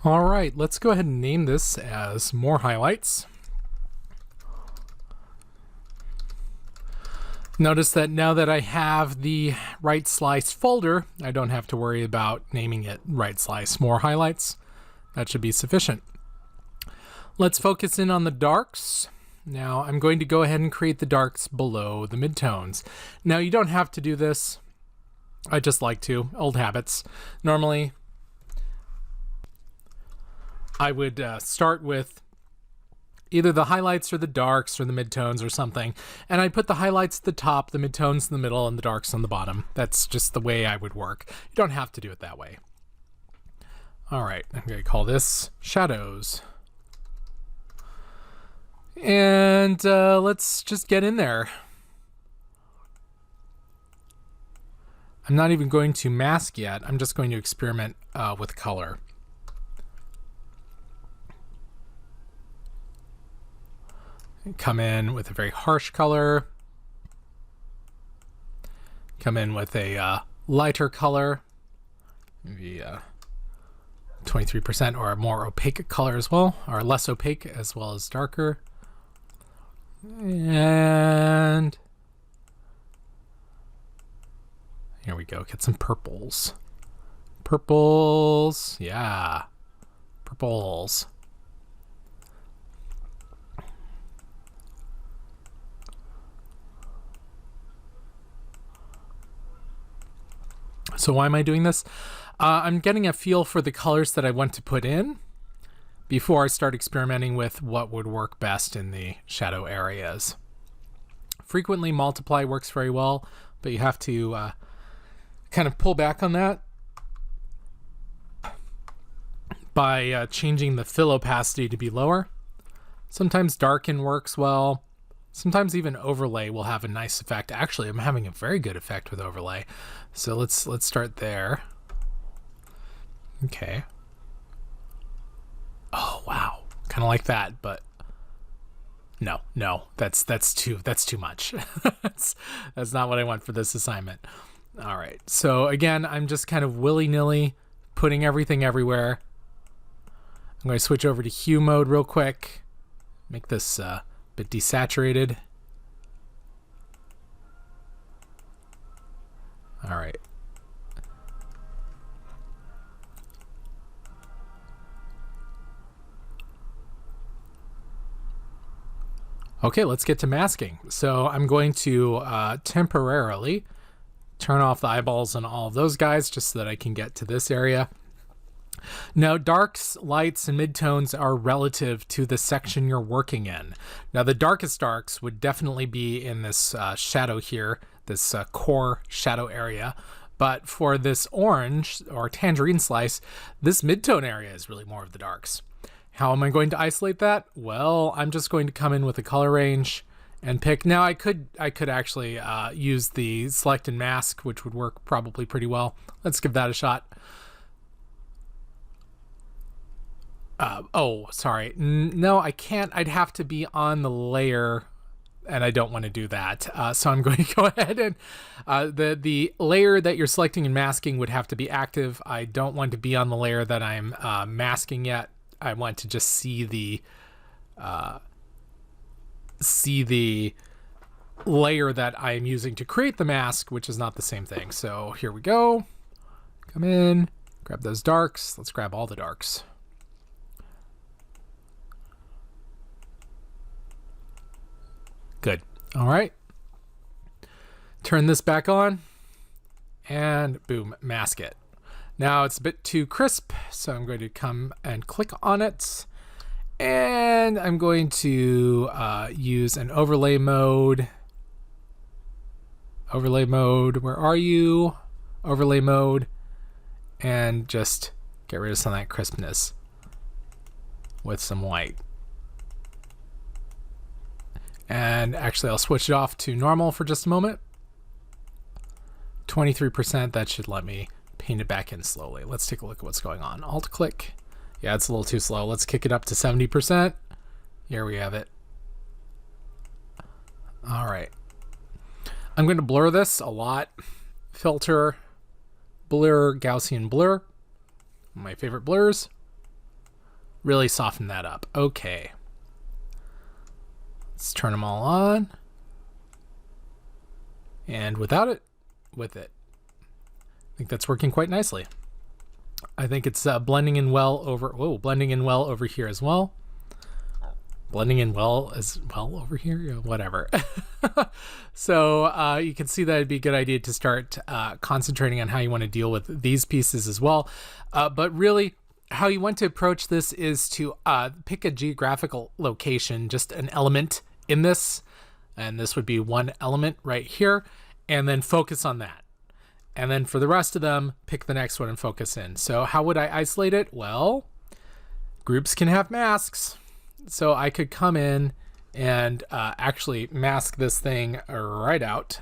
All right, let's go ahead and name this as more highlights. Notice that now that I have the right slice folder, I don't have to worry about naming it right slice more highlights. That should be sufficient. Let's focus in on the darks. Now I'm going to go ahead and create the darks below the midtones. Now you don't have to do this. I just like to, old habits. Normally I would start with either the highlights or the darks or the midtones or something, and I'd put the highlights at the top, the midtones in the middle, and the darks on the bottom. That's just the way I would work. You don't have to do it that way. All right, I'm going to call this shadows. And let's just get in there. I'm not even going to mask yet. I'm just going to experiment with color. Come in with a very harsh color. Come in with a lighter color. Maybe 23% or a more opaque color as well, or less opaque as well as darker. And here we go. Get some purples. Purples. Yeah. Purples. So why am I doing this? I'm getting a feel for the colors that I want to put in before I start experimenting with what would work best in the shadow areas. Frequently multiply works very well, but you have to kind of pull back on that by changing the fill opacity to be lower. Sometimes darken works well. Sometimes even overlay will have a nice effect. Actually, I'm having a very good effect with overlay. So let's start there. Okay. Oh wow, kind of like that, but no, that's too much. that's not what I want for this assignment. All right, so again, I'm just kind of willy-nilly putting everything everywhere. I'm going to switch over to hue mode real quick. Make this a bit desaturated. All right. Okay, let's get to masking. So I'm going to temporarily turn off the eyeballs on all of those guys just so that I can get to this area. Now, darks, lights, and midtones are relative to the section you're working in. Now, the darkest darks would definitely be in this shadow here, this core shadow area. But for this orange or tangerine slice, this midtone area is really more of the darks. How am I going to isolate that? Well, I'm just going to come in with a color range and pick. Now, I could actually use the select and mask, which would work probably pretty well. Let's give that a shot. Oh, sorry. No, I can't. I'd have to be on the layer, and I don't want to do that. So I'm going to go ahead and the layer that you're selecting and masking would have to be active. I don't want to be on the layer that I'm masking yet. I want to just see the layer that I am using to create the mask, which is not the same thing. So here we go. Come in, grab those darks. Let's grab all the darks. Good. All right. Turn this back on and boom, mask it. Now it's a bit too crisp, so I'm going to come and click on it. And I'm going to use an overlay mode. Overlay mode, where are you? Overlay mode. And just get rid of some of that crispness with some white. And actually, I'll switch it off to normal for just a moment. 23%, that should let me paint it back in slowly. Let's take a look at what's going on. Alt click. Yeah, it's a little too slow. Let's kick it up to 70%. Here we have it. All right. I'm going to blur this a lot. Filter, blur, Gaussian blur. My favorite blurs. really soften that up. Okay. Let's turn them all on. And without it, with it. I think that's working quite nicely. I think it's blending in well over here as well. Blending in well as well over here, whatever. So you can see that it'd be a good idea to start concentrating on how you want to deal with these pieces as well. But really, how you want to approach this is to pick a geographical location, just an element in this. And this would be one element right here, and then focus on that. And then for the rest of them, pick the next one and focus in. So how would I isolate it? Well, groups can have masks. So I could come in and actually mask this thing right out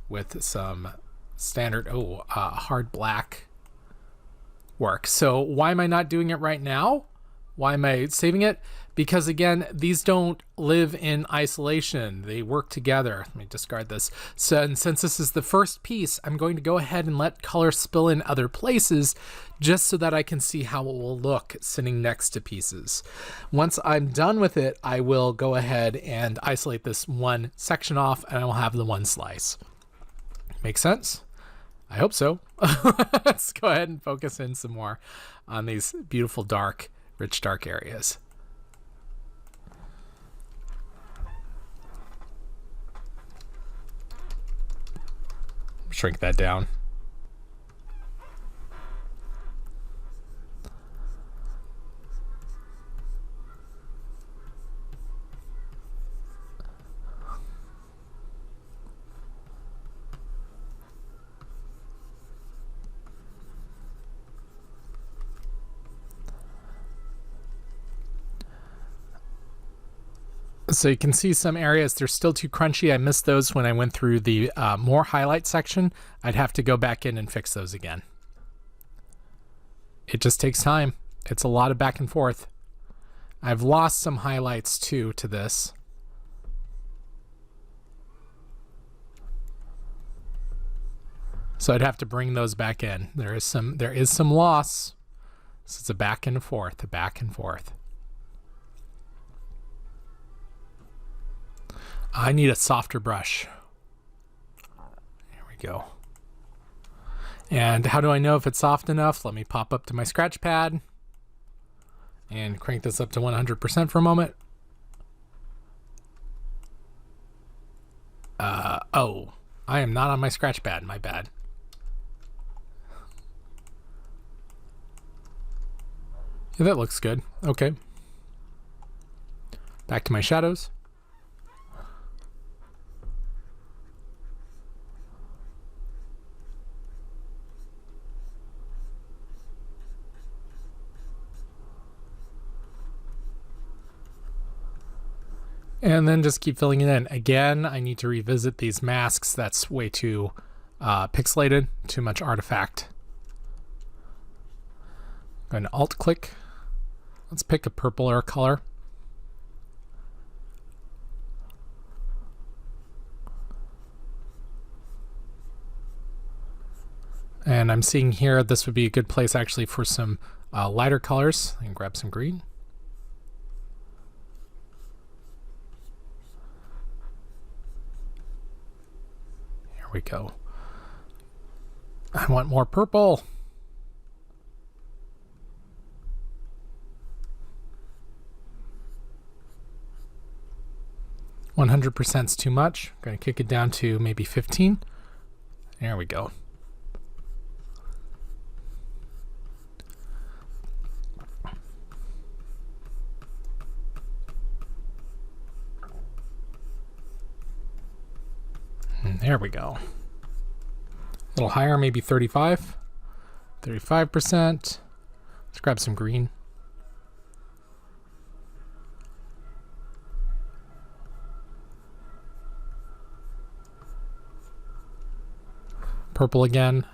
with some standard, hard black work. So why am I not doing it right now? Why am I saving it? Because again, these don't live in isolation. They work together. Let me discard this. So, and since this is the first piece, I'm going to go ahead and let color spill in other places just so that I can see how it will look sitting next to pieces. Once I'm done with it, I will go ahead and isolate this one section off, and I will have the one slice. Make sense? I hope so. Let's go ahead and focus in some more on these beautiful dark, rich dark areas. Shrink that down. So you can see some areas, they're still too crunchy. I missed those when I went through the more highlight section. I'd have to go back in and fix those again. It just takes time. It's a lot of back and forth. I've lost some highlights too to this. So I'd have to bring those back in. There is some loss. So it's a back and forth, a back and forth. I need a softer brush. There we go. And how do I know if it's soft enough? Let me pop up to my scratch pad and crank this up to 100% for a moment. Oh, I am not on my scratch pad, my bad. Yeah, that looks good. Okay. Back to my shadows. And then just keep filling it in. Again, I need to revisit these masks. That's way too pixelated, too much artifact. I'm going to alt click. Let's pick a purpler color. And I'm seeing here, this would be a good place actually for some lighter colors. I can grab some green. Here we go. I want more purple. %100 is too much. I'm going to kick it down to maybe 15. There we go. And there we go. A little higher, maybe 35. 35%. Let's grab some green. Purple again.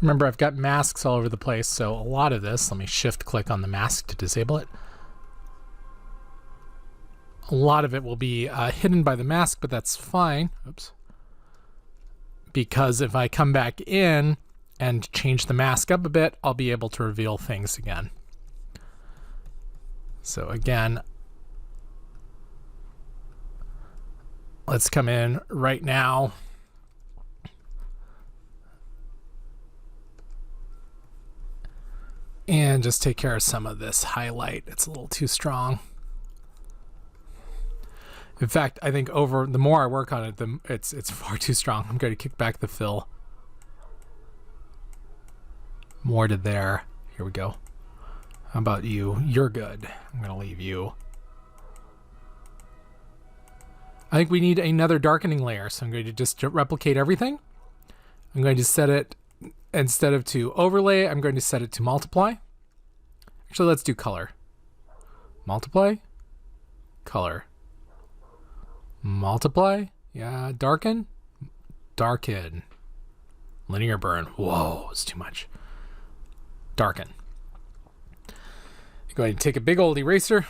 Remember, I've got masks all over the place, so a lot of this, let me shift click on the mask to disable it. A lot of it will be hidden by the mask, but that's fine. Oops. Because if I come back in and change the mask up a bit, I'll be able to reveal things again. So again, let's come in right now. And just take care of some of this highlight. It's a little too strong. In fact, I think the more I work on it, it's far too strong. I'm going to kick back the fill. More to there. Here we go. How about you? You're good. I'm going to leave you. I think we need another darkening layer, so I'm going to just replicate everything. I'm going to set it, instead of to overlay, I'm going to set it to multiply. Actually, let's do color. Multiply, color. Multiply, yeah, darken, darken. Linear burn, whoa, it's too much. Darken. I'm going to take a big old eraser.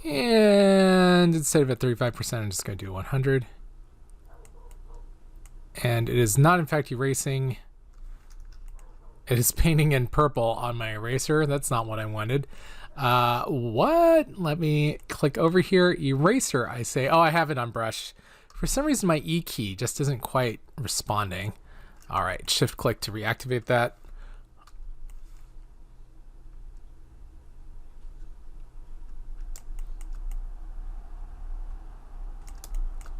And instead of at 35%, I'm just going to do 100. And it is not, in fact, erasing. It is painting in purple on my eraser. That's not what I wanted. What? Let me click over here. Eraser, I say. Oh, I have it on brush. For some reason, my E key just isn't quite responding. All right, shift click to reactivate that.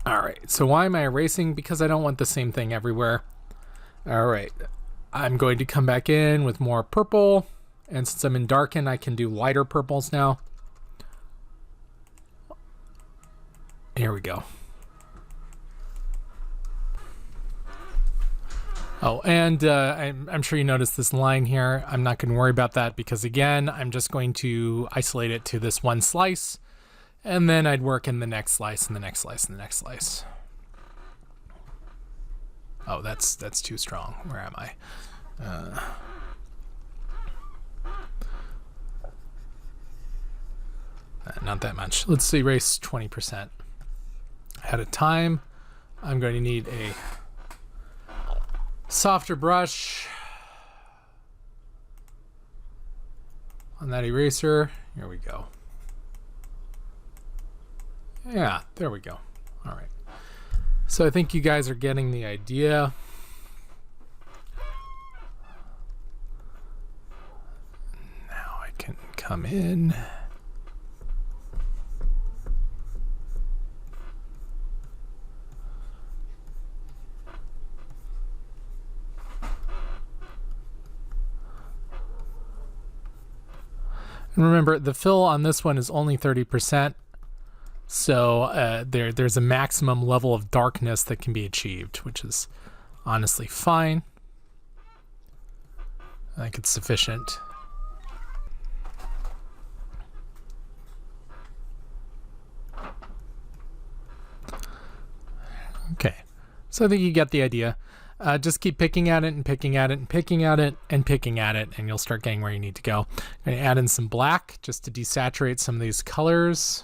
All right, so why am I erasing? Because I don't want the same thing everywhere. All right, I'm going to come back in with more purple. And since I'm in darken, I can do lighter purples now. Here we go. Oh, and I'm sure you noticed this line here. I'm not going to worry about that because, again, I'm just going to isolate it to this one slice. And then I'd work in the next slice and the next slice and the next slice. Oh, that's too strong. Where am I? Not that much. Let's erase 20%. At a time, I'm going to need a softer brush on that eraser. Here we go. Yeah, there we go. All right. So I think you guys are getting the idea. Now I can come in. And remember, the fill on this one is only 30%. So there's a maximum level of darkness that can be achieved, which is honestly fine. I think it's sufficient. Okay, so I think you get the idea. Just keep picking at it and picking at it and picking at it and picking at it, and you'll start getting where you need to go. I'm going to add in some black just to desaturate some of these colors.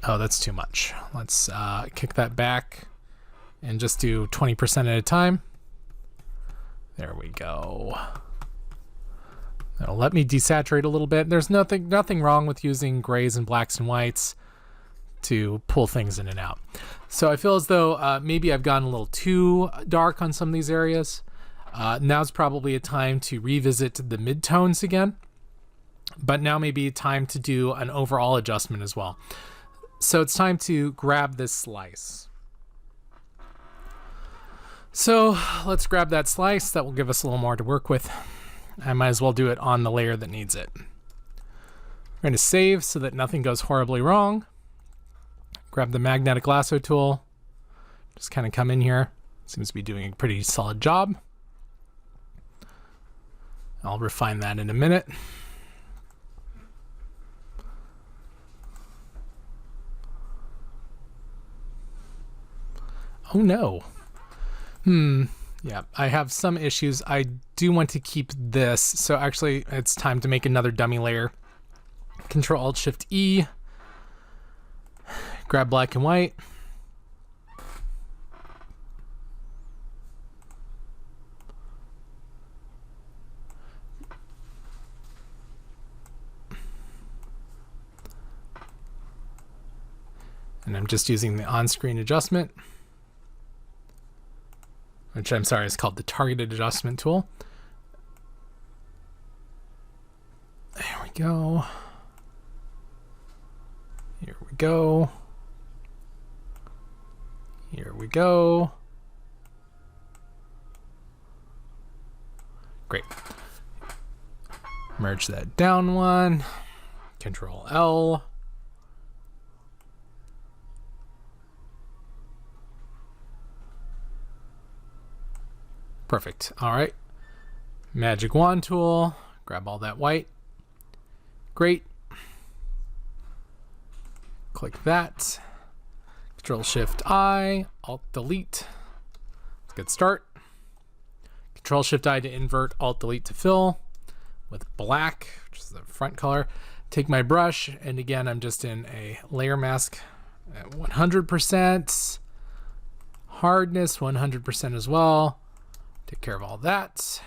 Oh, that's too much. Let's kick that back and just do 20% at a time. There we go. That'll let me desaturate a little bit. There's nothing wrong with using grays and blacks and whites to pull things in and out. So I feel as though maybe I've gone a little too dark on some of these areas. Now's probably a time to revisit the midtones again. But now may be time to do an overall adjustment as well. So it's time to grab this slice. So let's grab that slice. That will give us a little more to work with. I might as well do it on the layer that needs it. I'm going to save so that nothing goes horribly wrong. Grab the magnetic lasso tool. Just kind of come in here. Seems to be doing a pretty solid job. I'll refine that in a minute. Oh no. Yeah, I have some issues. I do want to keep this. So actually, it's time to make another dummy layer. Control Alt Shift E. Grab black and white. And I'm just using the on-screen adjustment, which I'm sorry is called the targeted adjustment tool. There we go. Here we go. Here we go. Great. Merge that down one. Control L. Perfect. All right. Magic wand tool. Grab all that white. Great. Click that. Control Shift I. Alt Delete. Good start. Control Shift I to invert. Alt Delete to fill with black, which is the front color. Take my brush, and again, I'm just in a layer mask at 100%. Hardness 100% as well. Take care of all that.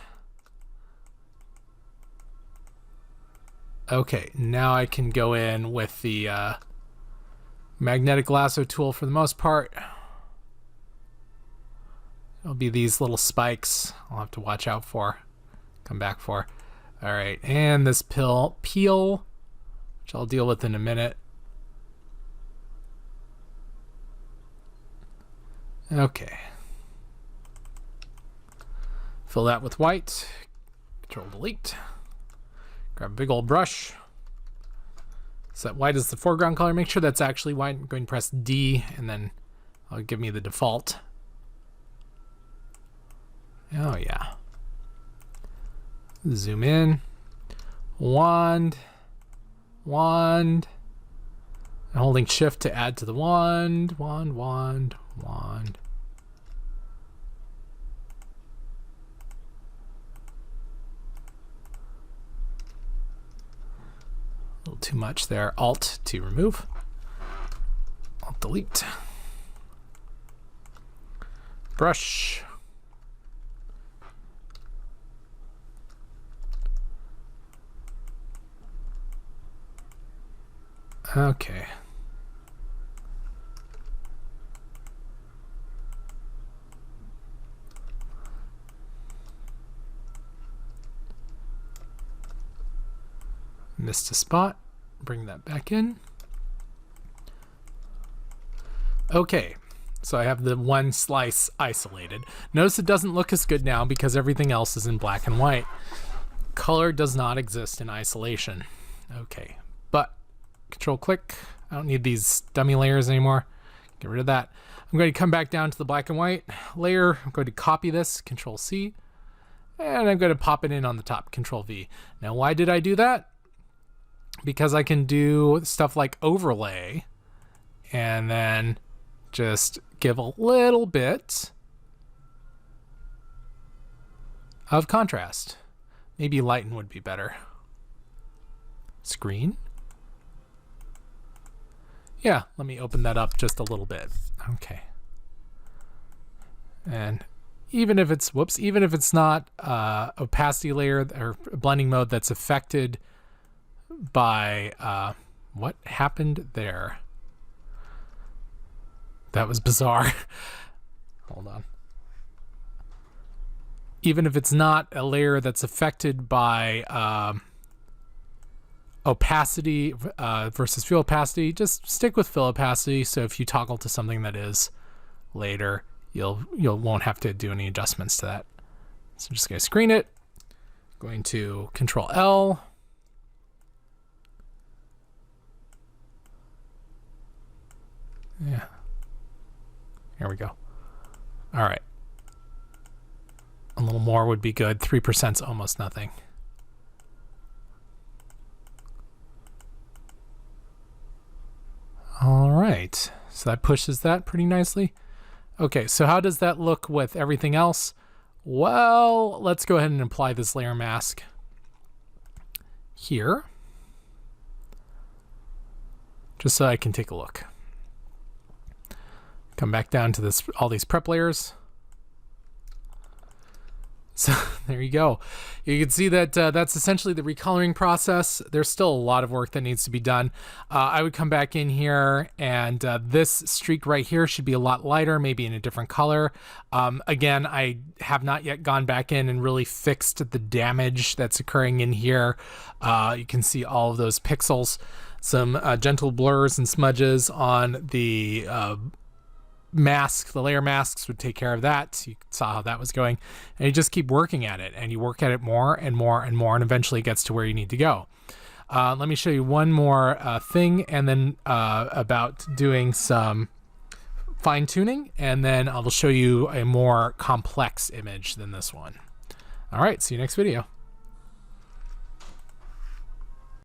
Okay, now I can go in with the magnetic lasso tool for the most part. It'll be these little spikes I'll have to watch out for, come back for. All right, and this peel, which I'll deal with in a minute. Okay. Fill that with white. Control Delete. Grab a big old brush. Set white as the foreground color. Make sure that's actually white. I'm going to press D, and then it'll give me the default. Oh yeah. Zoom in. Wand. And holding Shift to add to the wand. Wand. A little too much there. Alt to remove. Alt Delete. Brush. Okay. Missed a spot. Bring that back in. Okay, so I have the one slice isolated. Notice it doesn't look as good now because everything else is in black and white. Color does not exist in isolation. Okay, but Control click. I don't need these dummy layers anymore. Get rid of that. I'm going to come back down to the black and white layer. I'm going to copy this, Control C, and I'm going to pop it in on the top, Control V. Now, why did I do that? Because I can do stuff like overlay and then just give a little bit of contrast. Maybe lighten would be better. Screen. Yeah, let me open that up just a little bit. Okay. And even if it's, even if it's not opacity layer or blending mode that's affected by, what happened there? That was bizarre. Hold on. Even if it's not a layer that's affected by opacity versus fill opacity, just stick with fill opacity. So if you toggle to something that is later, you won't have to do any adjustments to that. So I'm just going to screen it. Going to Control L. Yeah. Here we go. All right. A little more would be good. 3% is almost nothing. All right. So that pushes that pretty nicely. Okay, so how does that look with everything else? Well, let's go ahead and apply this layer mask here, just so I can take a look. Come back down to this, all these prep layers. So there you go. You can see that that's essentially the recoloring process. There's still a lot of work that needs to be done. I would come back in here, and this streak right here should be a lot lighter, maybe in a different color. Again, I have not yet gone back in and really fixed the damage that's occurring in here. You can see all of those pixels, some gentle blurs and smudges on the mask. The layer masks would take care of that. You saw how that was going, and you just keep working at it, and you work at it more and more and more, and eventually it gets to where you need to go. Let me show you one more thing, and then about doing some fine tuning, and then I'll show you a more complex image than this one. All right, see you next video.